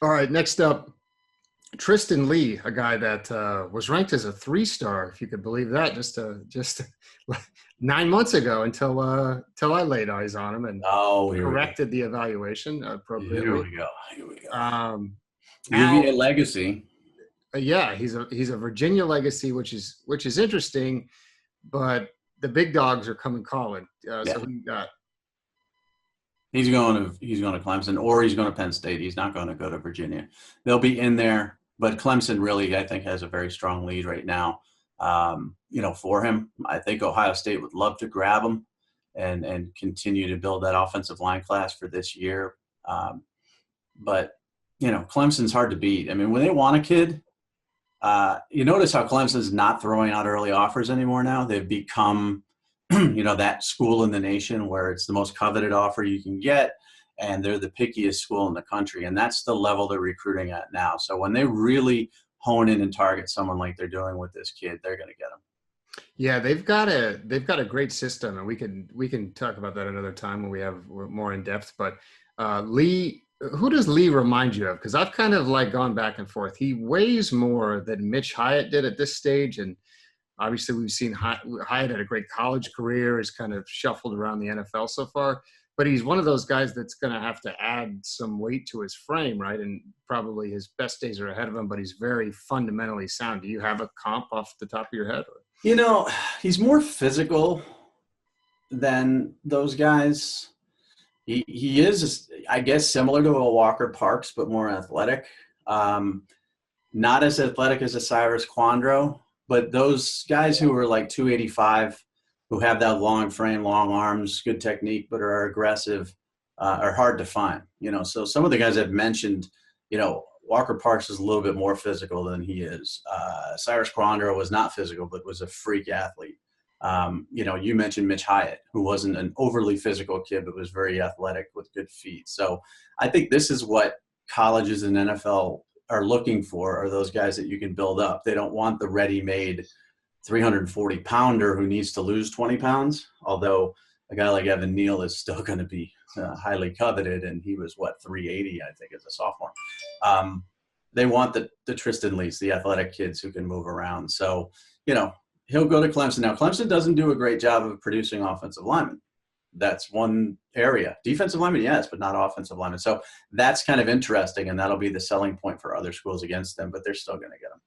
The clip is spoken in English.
All right, next up, Tristan Leigh, a guy that was ranked as a three-star, if you could believe that, just 9 months ago until I laid eyes on him and Oh, here we go. corrected the evaluation Here appropriately. we go. Here we go. Um, UVA Al, legacy. yeah, he's a Virginia legacy, which is interesting, but the big dogs are coming calling. So Yeah. who you got? He's going to Clemson, or he's going to Penn State. He's not going to go to Virginia. They'll be in there, but Clemson really, I think, has a very strong lead right now. For him, I think Ohio State would love to grab him and continue to build that offensive line class for this year. But Clemson's hard to beat. I mean, when they want a kid, you notice how Clemson's not throwing out early offers anymore now. They've become, that school in the nation where it's the most coveted offer you can get, and they're the pickiest school in the country. And that's the level they're recruiting at now. So when they really hone in and target someone like they're doing with this kid, they're going to get him. Yeah, they've got a great system, and we can talk about that another time when we have more in depth. But Leigh, who does Leigh remind you of? Because I've kind of like gone back and forth. He weighs more than Mitch Hyatt did at this stage, and obviously we've seen Hyatt had a great college career, has kind of shuffled around the NFL so far. But he's one of those guys that's going to have to add some weight to his frame, right? And probably his best days are ahead of him, but he's very fundamentally sound. Do you have a comp off the top of your head? You know, he's more physical than those guys. He is, I guess, similar to a Walker Parks, but more athletic. Um, Not as athletic as a Cyrus Quandro, but those guys who are like 285, who have that long frame, long arms, good technique, but are aggressive, are hard to find. So some of the guys I've mentioned, Walker Parks is a little bit more physical than he is. Cyrus Quandro was not physical, but was a freak athlete. You mentioned Mitch Hyatt, who wasn't an overly physical kid, but was very athletic with good feet. So I think this is what colleges and NFL are looking for, are those guys that you can build up. They don't want the ready-made 340 pounder who needs to lose 20 pounds. Although a guy like Evan Neal is still going to be highly coveted. And he was 380, I think, as a sophomore. They want the Tristan Lees, the athletic kids who can move around. So, he'll go to Clemson. Now, Clemson doesn't do a great job of producing offensive linemen. That's one area. Defensive linemen, yes, but not offensive linemen. So that's kind of interesting, and that'll be the selling point for other schools against them, but they're still going to get them.